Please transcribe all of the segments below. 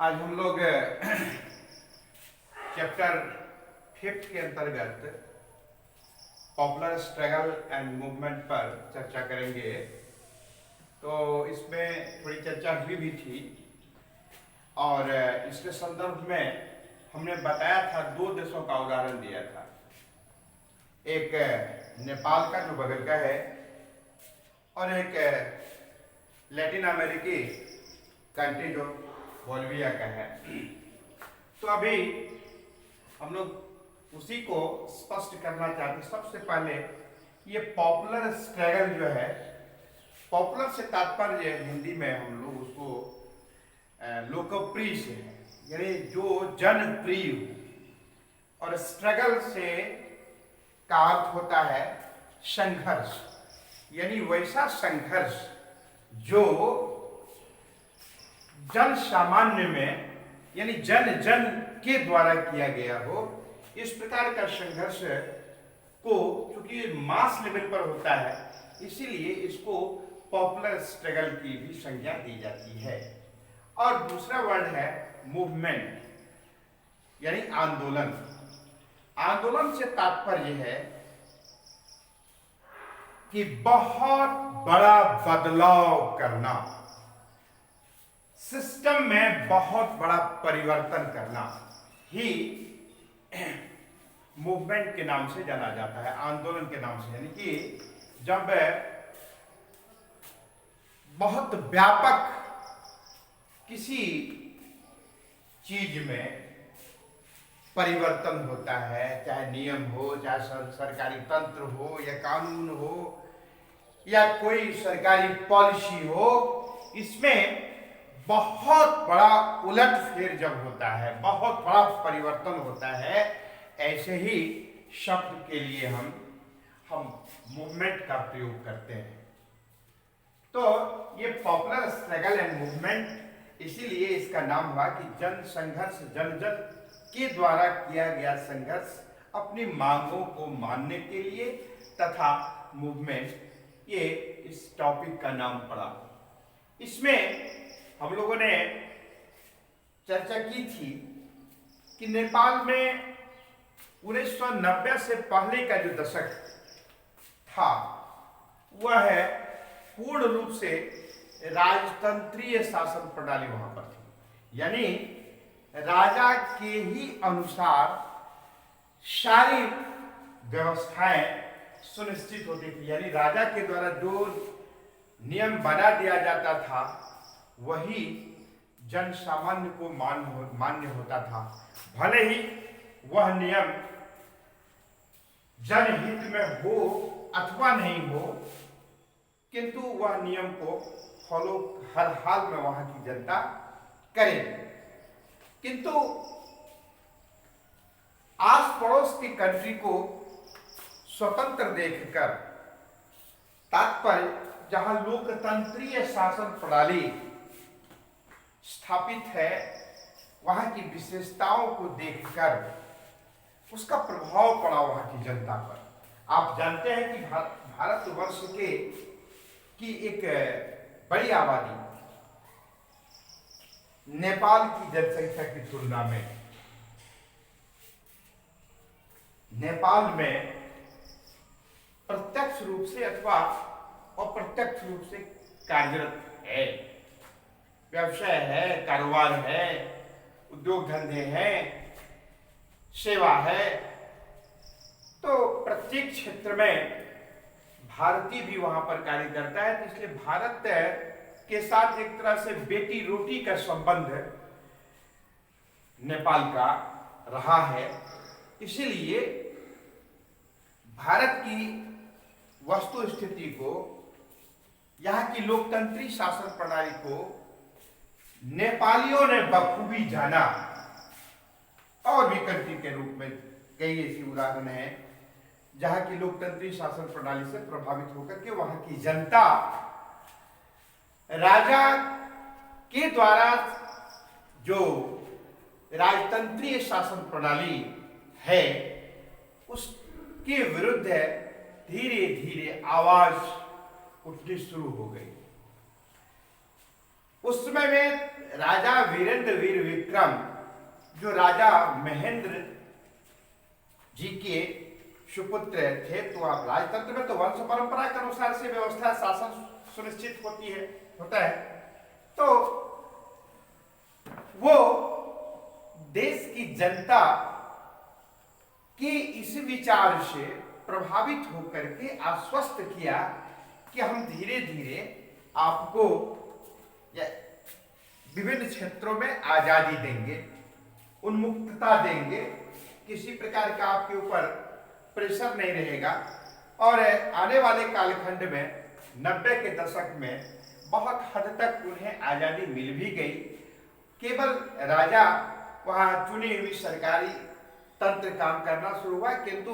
आज हम लोग चैप्टर 5 के अंतर्गत पॉपुलर स्ट्रगल एंड मूवमेंट पर चर्चा करेंगे। तो इसमें थोड़ी चर्चा हुई भी थी और इसके संदर्भ में हमने बताया था, दो देशों का उदाहरण दिया था। एक नेपाल का जो बगल का है और एक लैटिन अमेरिकी कंट्री जो बोलिविया का है। तो अभी हम लोग उसी को स्पष्ट करना चाहते। सबसे पहले ये पॉपुलर स्ट्रगल जो है, पॉपुलर से तात्पर्य हिंदी में हम लोग उसको लोकप्रिय से है, यानी जो जनप्रिय हो, और स्ट्रगल से का अर्थ होता है संघर्ष, यानी वैसा संघर्ष जो जन सामान्य में यानी जन जन के द्वारा किया गया हो। इस प्रकार का संघर्ष को चूंकि मास लेवल पर होता है, इसीलिए इसको पॉपुलर स्ट्रगल की भी संज्ञा दी जाती है। और दूसरा वर्ड है मूवमेंट, यानी आंदोलन। आंदोलन से तात्पर्य है कि बहुत बड़ा बदलाव करना, सिस्टम में बहुत बड़ा परिवर्तन करना ही मूवमेंट के नाम से जाना जाता है, आंदोलन के नाम से। यानी कि जब बहुत व्यापक किसी चीज में परिवर्तन होता है, चाहे नियम हो, चाहे सरकारी तंत्र हो, या कानून हो, या कोई सरकारी पॉलिसी हो, इसमें बहुत बड़ा उलटफेर जब होता है, बहुत बड़ा परिवर्तन होता है, ऐसे ही शब्द के लिए हम मूवमेंट का प्रयोग करते हैं। तो ये पॉपुलर स्ट्रगल एंड मूवमेंट, इसीलिए इसका नाम हुआ कि जन संघर्ष, जन जन के द्वारा किया गया संघर्ष अपनी मांगों को मानने के लिए, तथा मूवमेंट, ये इस टॉपिक का नाम पड़ा। इसमें हम लोगों ने चर्चा की थी कि नेपाल में 1990 से पहले का जो दशक था, वह है पूर्ण रूप से राजतंत्रीय शासन प्रणाली वहां पर थी। यानी राजा के ही अनुसार सारी व्यवस्थाएं सुनिश्चित होती थी। यानी राजा के द्वारा जो नियम बना दिया जाता था, वही जन सामान्य को मान्य होता था। भले ही वह नियम जनहित में हो अथवा नहीं हो, किंतु वह नियम को फॉलो हर हाल में वहां की जनता करे। किंतु आस पड़ोस की कंट्री को स्वतंत्र देखकर, तात्पर्य जहां लोकतंत्रीय शासन प्रणाली स्थापित है, वहां की विशेषताओं को देखकर उसका प्रभाव पड़ा वहां की जनता पर। आप जानते हैं कि भारतवर्ष की एक बड़ी आबादी नेपाल की जनसंख्या की तुलना में नेपाल में प्रत्यक्ष रूप से अथवा अप्रत्यक्ष रूप से कार्यरत है, व्यवसाय है, कारोबार है, उद्योग धंधे हैं, सेवा है। तो प्रत्येक क्षेत्र में भारतीय भी वहां पर कार्य करता है। तो इसलिए भारत के साथ एक तरह से बेटी रोटी का संबंध नेपाल का रहा है। इसीलिए भारत की वस्तु स्थिति को, यहाँ की लोकतंत्री शासन प्रणाली को नेपालियों ने बखूबी जाना। और भी कंट्री के रूप में कई ऐसी उदाहरण हैं जहां की लोकतंत्री शासन प्रणाली से प्रभावित होकर के वहां की जनता राजा के द्वारा जो राजतंत्रीय शासन प्रणाली है, उसके विरुद्ध धीरे धीरे आवाज उठनी शुरू हो गई। उस समय में राजा वीरेंद्र वीर विक्रम जो राजा महेंद्र जी के सुपुत्र थे, तो आप राजतंत्र में तो वंश परंपरा के अनुसार से व्यवस्था शासन सुनिश्चित होता है। तो वो देश की जनता के इस विचार से प्रभावित होकर के आश्वस्त किया कि हम धीरे धीरे आपको विभिन्न क्षेत्रों में आजादी देंगे, उन्मुक्तता देंगे, किसी प्रकार का आपके ऊपर प्रेशर नहीं रहेगा। और आने वाले कालखंड में 90 के दशक में बहुत हद तक उन्हें आजादी मिल भी गई। केवल राजा वहां चुनी हुई सरकारी तंत्र काम करना शुरू हुआ, किंतु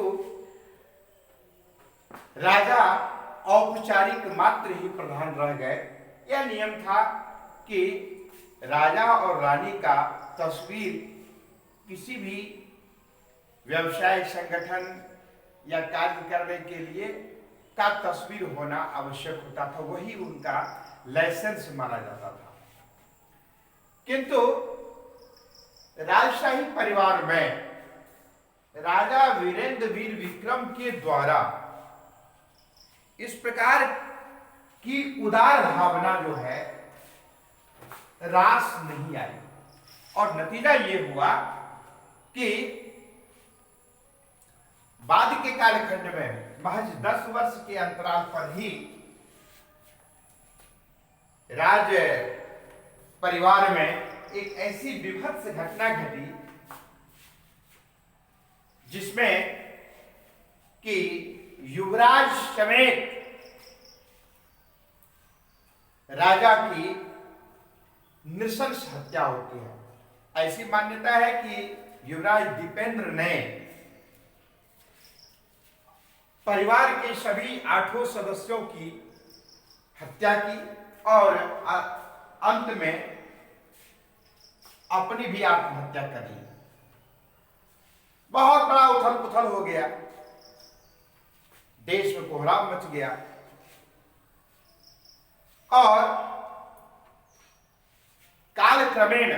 राजा औपचारिक मात्र ही प्रधान रह गए। यह नियम था कि राजा और रानी का तस्वीर किसी भी व्यवसाय संगठन या कार्य करने के लिए का तस्वीर होना आवश्यक होता था, वही उनका लाइसेंस माना जाता था। किंतु राजशाही परिवार में राजा वीरेंद्र वीर विक्रम के द्वारा इस प्रकार की उदार भावना जो है रास नहीं आई, और नतीजा ये हुआ कि बाद के कालखंड में महज 10 वर्ष के अंतराल पर ही राज परिवार में एक ऐसी विभत्स घटना घटी जिसमें कि युवराज समेत राजा की नृशंस हत्या होती है। ऐसी मान्यता है कि युवराज दीपेंद्र ने परिवार के सभी 8 सदस्यों की हत्या की और अंत में अपनी भी आत्महत्या कर ली। बहुत बड़ा उथल पुथल हो गया, देश में कोहराम मच गया और कालक्रमेण,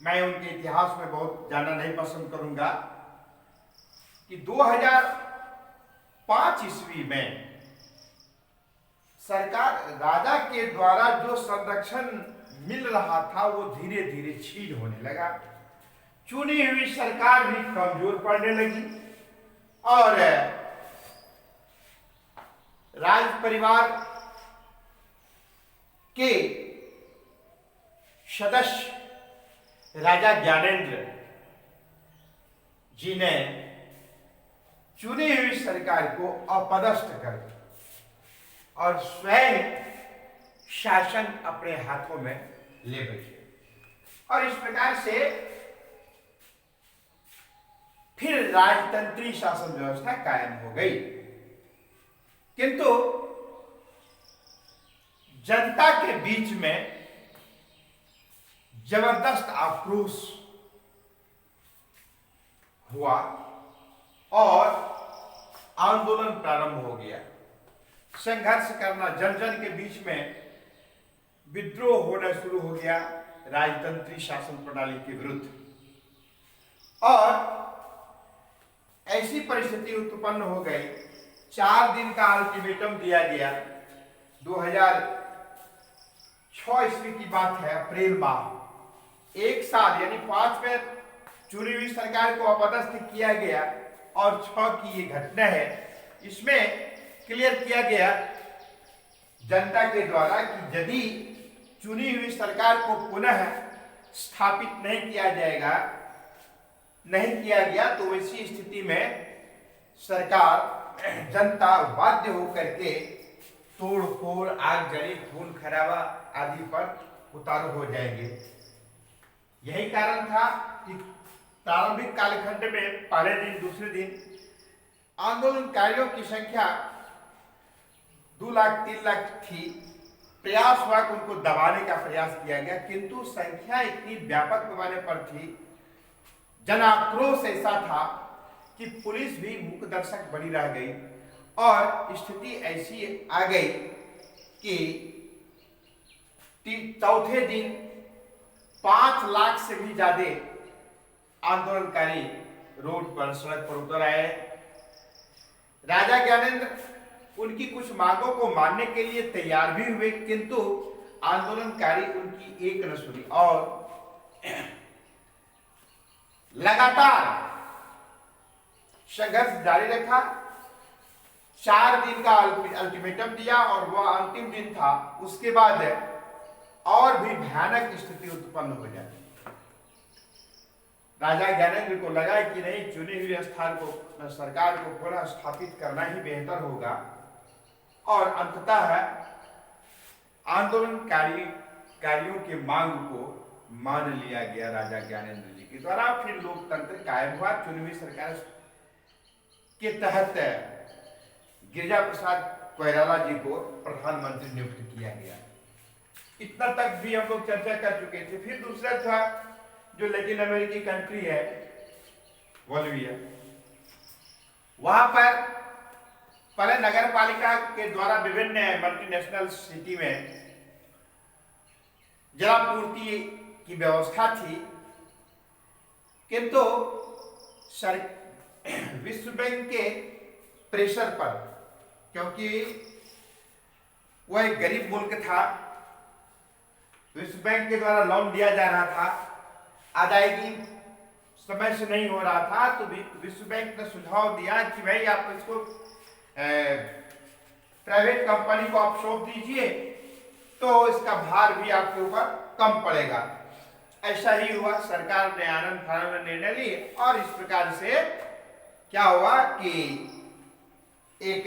मैं उनके इतिहास में बहुत जाना नहीं पसंद करूंगा, कि 2005 ईस्वी में सरकार राजा के द्वारा जो संरक्षण मिल रहा था वो धीरे धीरे छीन होने लगा। चुनी हुई सरकार भी कमजोर पड़ने लगी और राज परिवार के सदस्य राजा ज्ञानेंद्र जी ने चुनी हुई सरकार को अपदस्थ कर दिया और स्वयं शासन अपने हाथों में ले बैठे, और इस प्रकार से फिर राजतंत्री शासन व्यवस्था कायम हो गई। किंतु जनता के बीच में जबरदस्त आक्रोश हुआ और आंदोलन प्रारंभ हो गया। संघर्ष करना, जन जन के बीच में विद्रोह होना शुरू हो गया राजतंत्री शासन प्रणाली के विरुद्ध, और ऐसी परिस्थिति उत्पन्न हो गई। 4 दिन का अल्टीमेटम दिया गया। 2006 ईस्वी की बात है, अप्रैल माह। 1 साल यानी 5 में चुनी हुई सरकार को अपदस्थ किया गया और 6 की ये घटना है। इसमें क्लियर किया गया जनता के द्वारा कि यदि चुनी हुई सरकार को पुनः स्थापित नहीं किया गया तो वैसी स्थिति में सरकार, जनता बाध्य होकर के तोड़ फोड़, आगजनी, खून खराबा आदि पर उतारू हो जाएंगे। यही कारण था कि प्रारंभिक कालखंड में पहले दिन, दूसरे दिन आंदोलनकारियों की संख्या 2 लाख 3 लाख थी। प्रयास हुआ कि उनको दबाने का प्रयास किया गया, किंतु संख्या इतनी व्यापक पैमाने पर थी, जन आक्रोश ऐसा था कि पुलिस भी मूक दर्शक बनी रह गई और स्थिति ऐसी आ गई कि चौथे दिन 5 लाख से भी ज्यादा आंदोलनकारी रोड पर, सड़क पर उतर आए। राजा ज्ञानेंद्र उनकी कुछ मांगों को मानने के लिए तैयार भी हुए, किंतु आंदोलनकारी उनकी एक न सुनी और लगातार संघर्ष जारी रखा। 4 दिन का अल्टीमेटम दिया और वह अंतिम दिन था। उसके बाद और भी भयानक स्थिति उत्पन्न हो जाती। राजा ज्ञानेंद्र को लगा कि नहीं, चुने हुए स्थान को, सरकार को पुनः स्थापित करना ही बेहतर होगा और अंततः आंदोलनकारियों के मांग को मान लिया गया राजा ज्ञानेंद्र जी के द्वारा। फिर लोकतंत्र कायम हुआ। चुनी हुई सरकार के तहत गिरिजा प्रसाद कोइराला जी को प्रधानमंत्री नियुक्त किया गया। इतना तक भी हम लोग चर्चा कर चुके थे। फिर दूसरा था जो लैटिन अमेरिकी कंट्री है बोलिविया, वहां पर पहले नगर पालिका के द्वारा विभिन्न मल्टीनेशनल सिटी में जलापूर्ति की व्यवस्था थी, किंतु विश्व बैंक के प्रेशर पर, क्योंकि वह एक गरीब मुल्क था, विश्व बैंक के द्वारा लोन दिया जा रहा था, अदायगी समय से नहीं हो रहा था, तो विश्व बैंक ने सुझाव दिया कि भाई आप इसको प्राइवेट कंपनी को आप सौंप दीजिए तो इसका भार भी आपके ऊपर कम पड़ेगा। ऐसा ही हुआ। सरकार ने आनंद फानंद में निर्णय ली और इस प्रकार से क्या हुआ कि एक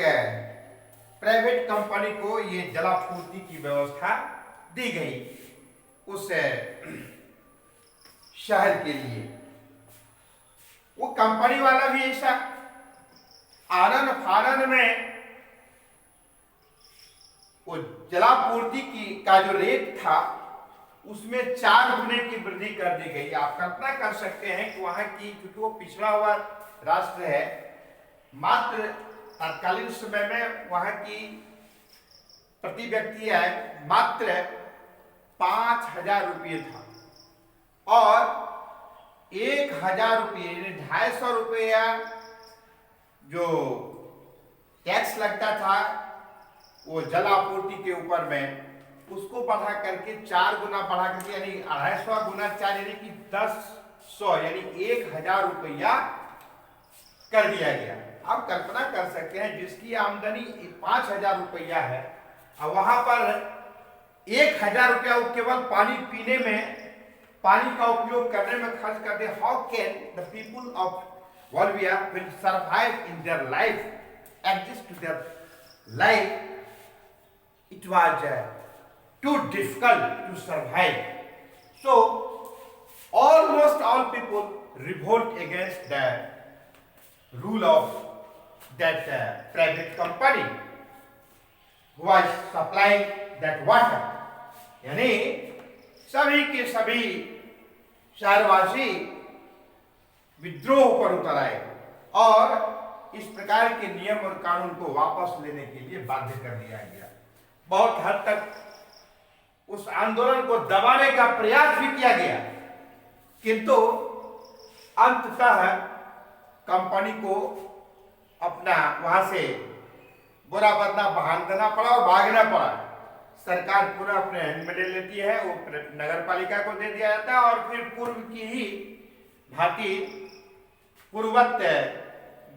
प्राइवेट कंपनी को ये जलापूर्ति की व्यवस्था दी गई उस शहर के लिए। वो कंपनी वाला भी ऐसा आनंद फानंद में वो जलापूर्ति का जो रेट था उसमें 4 गुने की वृद्धि कर दी गई। आप कल्पना कर सकते हैं कि वहां की, क्योंकि वो पिछड़ा हुआ राष्ट्र है, मात्र तत्कालीन समय में वहां की प्रति व्यक्ति आय मात्र 5,000 रुपये था और 1,000 रुपये यानी 250 रुपया जो टैक्स लगता था वो जल आपूर्ति के ऊपर में, उसको बढ़ा करके 4 गुना बढ़ा करके यानी 250 गुना 4 यानी कि 10,100 यानी 1,000 रुपया कर दिया गया। आप कल्पना कर सकते हैं जिसकी आमदनी 5,000 रुपया है और वहां पर 1,000 रुपया केवल पानी पीने में, पानी का उपयोग करने में खर्च करते। How can the people of Bolivia will survive in their life, adjust to their life? It was too difficult to survive. So almost all people revolt against the rule of that private company who was supplying that water. यानी सभी के सभी शहरवासी विद्रोह पर उतर आए और इस प्रकार के नियम और कानून को वापस लेने के लिए बाध्य कर दिया गया। बहुत हद तक उस आंदोलन को दबाने का प्रयास भी किया गया, किंतु अंततः कंपनी को अपना वहां से बुरा बदला बहाल करना पड़ा और भागना पड़ा। सरकार पूरा अपने हैंड में ले लेती है, वो नगर पालिका को दे दिया जाता है और फिर पूर्व की ही भांति पूर्ववत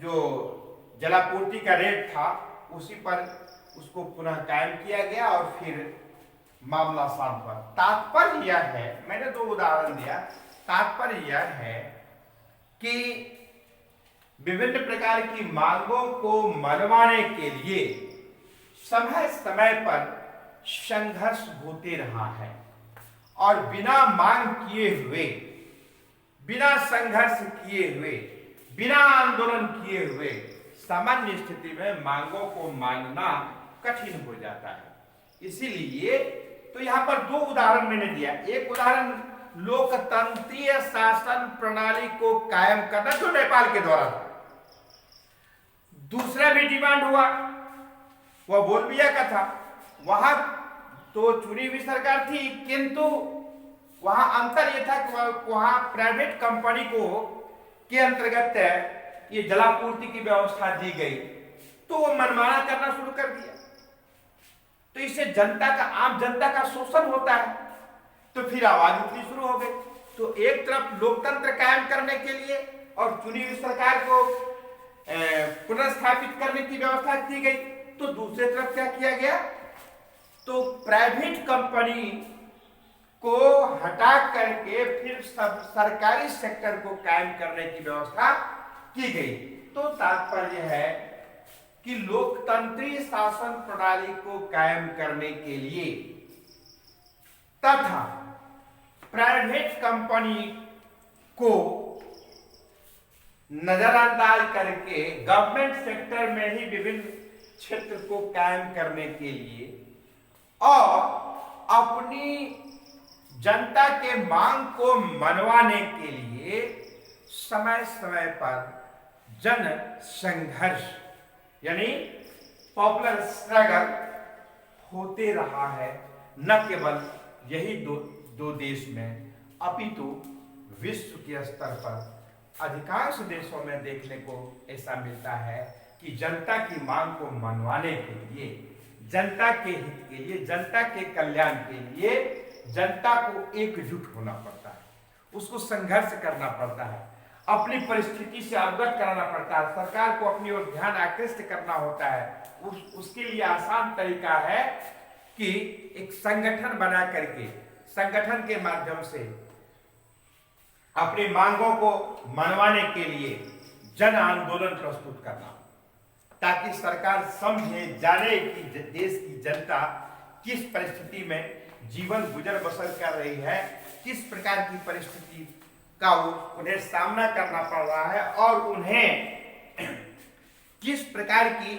जो जलापूर्ति का रेट था उसी पर उसको पुनः कायम किया गया और फिर मामला शांत हुआ। तात्पर्य यह है, मैंने 2 उदाहरण दिया, तात्पर्य यह है कि विभिन्न प्रकार की मांगों को मनवाने के लिए समय समय पर संघर्ष होते रहा है और बिना मांग किए हुए, बिना संघर्ष किए हुए, बिना आंदोलन किए हुए सामान्य स्थिति में मांगों को मानना कठिन हो जाता है। इसीलिए तो यहां पर 2 उदाहरण मैंने दिया। एक उदाहरण लोकतंत्रीय शासन प्रणाली को कायम करना जो नेपाल के द्वारा था। दूसरा भी डिमांड हुआ, वह बोलविया का था। वहां तो चुनी हुई सरकार थी, किंतु वहां अंतर यह था कि वहां प्राइवेट कंपनी को के अंतर्गत ये जलापूर्ति की व्यवस्था दी गई, तो वो मनमाना करना शुरू कर दिया। तो इससे जनता का, आम जनता का शोषण होता है। तो फिर आवाज उठनी शुरू हो गई। तो एक तरफ लोकतंत्र कायम करने के लिए और चुनी हुई सरकार को पुनर्स्थापित करने की व्यवस्था की गई, तो दूसरी तरफ क्या किया गया, तो प्राइवेट कंपनी को हटा करके फिर सरकारी सेक्टर को कायम करने की व्यवस्था की गई। तो तात्पर्य है कि लोकतंत्रीय शासन प्रणाली को कायम करने के लिए तथा प्राइवेट कंपनी को नजरअंदाज करके गवर्नमेंट सेक्टर में ही विभिन्न क्षेत्र को कायम करने के लिए और अपनी जनता के मांग को मनवाने के लिए समय समय पर जन संघर्ष यानी पॉपुलर स्ट्रगल होते रहा है। न केवल यही दो देश में, अपितु विश्व के स्तर पर अधिकांश देशों में देखने को ऐसा मिलता है कि जनता की मांग को मनवाने के लिए, जनता के हित के लिए, जनता के कल्याण के लिए जनता को एकजुट होना पड़ता है, उसको संघर्ष करना पड़ता है, अपनी परिस्थिति से अवगत कराना पड़ता है, सरकार को अपनी ओर ध्यान आकृष्ट करना होता है। उसके लिए आसान तरीका है कि एक संगठन बना करके, संगठन के माध्यम से अपनी मांगों को मनवाने के लिए जन आंदोलन प्रस्तुत करना, ताकि सरकार समझे, जाने कि देश की जनता किस परिस्थिति में जीवन गुजर बसर कर रही है, किस प्रकार की परिस्थिति का उन्हें सामना करना पड़ रहा है और उन्हें किस प्रकार की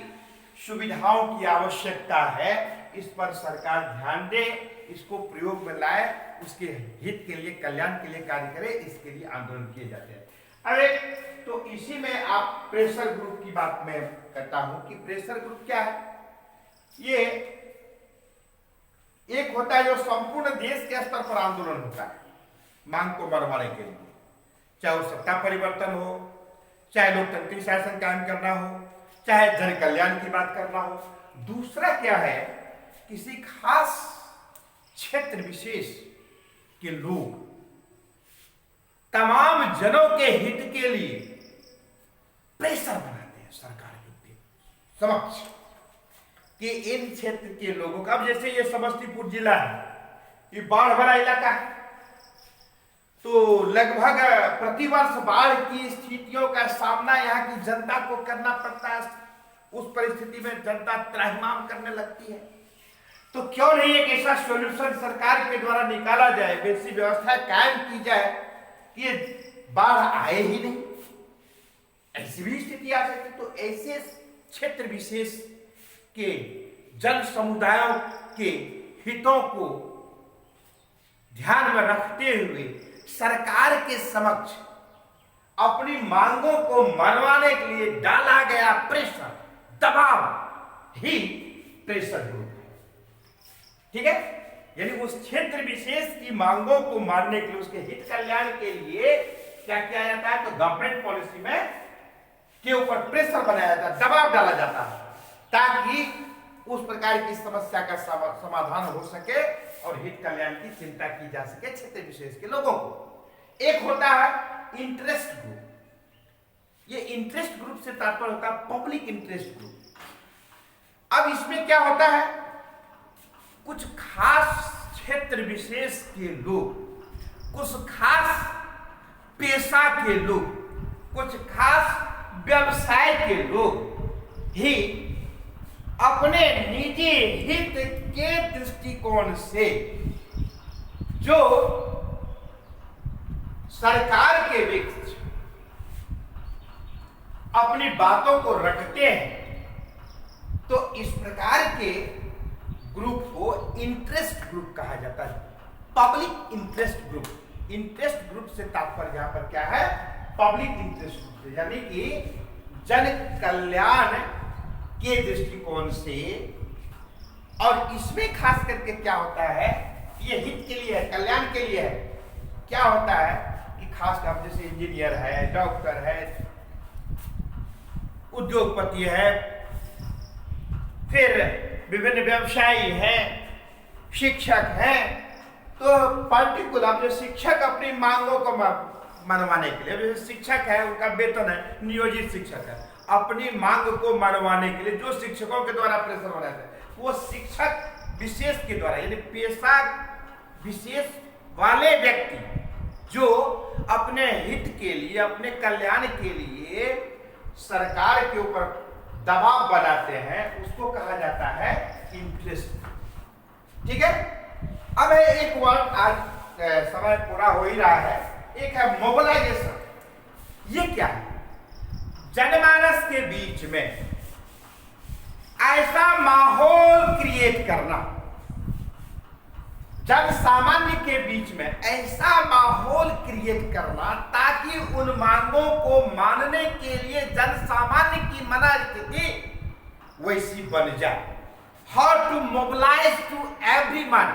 सुविधाओं की आवश्यकता है, इस पर सरकार ध्यान दे, इसको प्रयोग में लाए, उसके हित के लिए, कल्याण के लिए कार्य करे, इसके लिए आंदोलन किए जाते हैं। अरे तो इसी में आप प्रेशर ग्रुप की बात मैं करता हूं कि प्रेशर ग्रुप क्या है। ये एक होता है जो संपूर्ण देश के स्तर पर आंदोलन होता है मांग को मनवाने के लिए, चाहे वो सत्ता परिवर्तन हो, चाहे लोकतंत्री शासन कायम करना हो, चाहे जन कल्याण की बात करना हो। दूसरा क्या है, किसी खास क्षेत्र विशेष के लोग तमाम जनों के हित के लिए प्रेशर बनाते हैं सरकार के समक्ष कि इन क्षेत्र के लोगों का, अब जैसे ये समस्तीपुर जिला है, ये बाढ़ भरा इलाका है, तो लगभग प्रतिवर्ष बाढ़ की स्थितियों का सामना यहाँ की जनता को करना पड़ता है। उस परिस्थिति में जनता त्राहिमाम करने लगती है। तो क्यों नहीं एक ऐसा सॉल्यूशन सरकार के द्वारा निकाला जाए, वैसी व्यवस्था कायम की जाए कि ये बाढ़ आए ही नहीं, ऐसी भी स्थिति आ सकती। तो ऐसे क्षेत्र विशेष के जन समुदायों के हितों को ध्यान में रखते हुए सरकार के समक्ष अपनी मांगों को मनवाने के लिए डाला गया प्रेशर, दबाव ही प्रेशर ग्रुप है। ठीक है, यानी उस क्षेत्र विशेष की मांगों को मानने के लिए, उसके हित कल्याण के लिए क्या किया जाता है, तो गवर्नमेंट पॉलिसी में के ऊपर प्रेशर बनाया जाता है, दबाव डाला जाता है, ताकि उस प्रकार की समस्या का समाधान हो सके और हित कल्याण की चिंता की जा सके क्षेत्र विशेष के लोगों को। एक होता है इंटरेस्ट ग्रुप। ये इंटरेस्ट ग्रुप से तात्पर्य होता है पब्लिक इंटरेस्ट ग्रुप। अब इसमें क्या होता है, कुछ खास क्षेत्र विशेष के लोग, कुछ खास पेशा के लोग, कुछ खास व्यवसाय के लोग ही अपने निजी हित के दृष्टिकोण से जो सरकार के बीच अपनी बातों को रखते हैं, तो इस प्रकार के ग्रुप को इंटरेस्ट ग्रुप कहा जाता है, public interest group. Interest group से तात्पर्य यहां पर क्या है, पब्लिक इंटरेस्ट ग्रुप से, यानी कि जन कल्याण के दृष्टिकोण से और इसमें खास करके क्या होता है, ये हित के लिए है, कल्याण के लिए है। क्या होता है कि खास कर जैसे इंजीनियर है, डॉक्टर है, उद्योगपति है, फिर विभिन्न व्यवसायी हैं, शिक्षक हैं, तो पर्टिकुलर जो शिक्षक अपनी मांगों को मनवाने के लिए, जैसे शिक्षक है उनका वेतन है, नियोजित शिक्षक है, अपनी मांग को मनवाने के लिए जो शिक्षकों के द्वारा प्रेशर हो रहा है, वो शिक्षक विशेष के द्वारा, यानी पेशा विशेष वाले व्यक्ति जो अपने हित के लिए, अपने कल्याण के लिए सरकार के ऊपर दबाव बनाते हैं, उसको कहा जाता है इंटरेस्ट। ठीक है। अब एक वर्ड, आज समय पूरा हो ही रहा है, एक है मोबिलाइजेशन। ये क्या है? जनमानस के बीच में ऐसा माहौल क्रिएट करना, जन सामान्य के बीच में ऐसा माहौल क्रिएट करना ताकि उन मांगों को मानने के लिए जन सामान्य की मना स्थिति वैसी बन जाए। How to mobilise to everyone,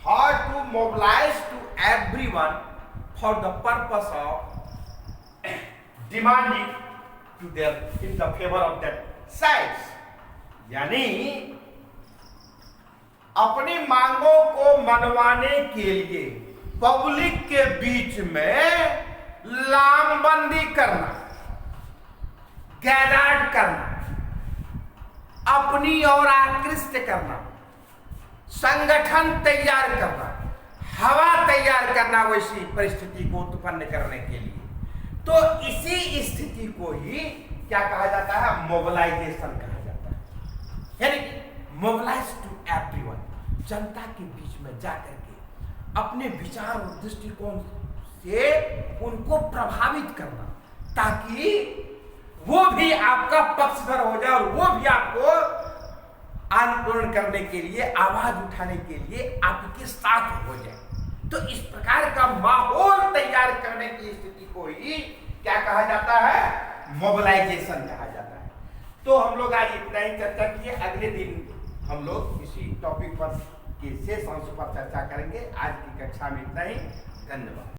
how to mobilise to everyone for the purpose of demanding to there in the favour of that sides. यानी अपनी मांगों को मनवाने के लिए पब्लिक के बीच में लामबंदी करना, गैदार्ड करना, अपनी ओर आकृष्ट करना, संगठन तैयार करना, हवा तैयार करना वैसी परिस्थिति को उत्पन्न करने के लिए। तो इसी स्थिति को ही क्या कहा जाता है? मोबिलाइजेशन कहा जाता है। यानी मोबिलाइज टू एवरीवन, जनता के बीच में जाकर के अपने विचार और दृष्टिकोण से उनको प्रभावित करना, ताकि वो भी आपका पक्षधर हो जाए और वो भी आपको आंदोलन करने के लिए, आवाज उठाने के लिए आपके साथ हो जाए। तो इस प्रकार का माहौल तैयार करने की स्थिति को ही क्या कहा जाता है? मोबिलाइजेशन कहा जाता है। तो हम लोग आज इतना ही चर्चा किए, अगले दिन हम लोग इसी टॉपिक पर के शेष अंश पर चर्चा करेंगे। आज की कक्षा में इतना ही। धन्यवाद।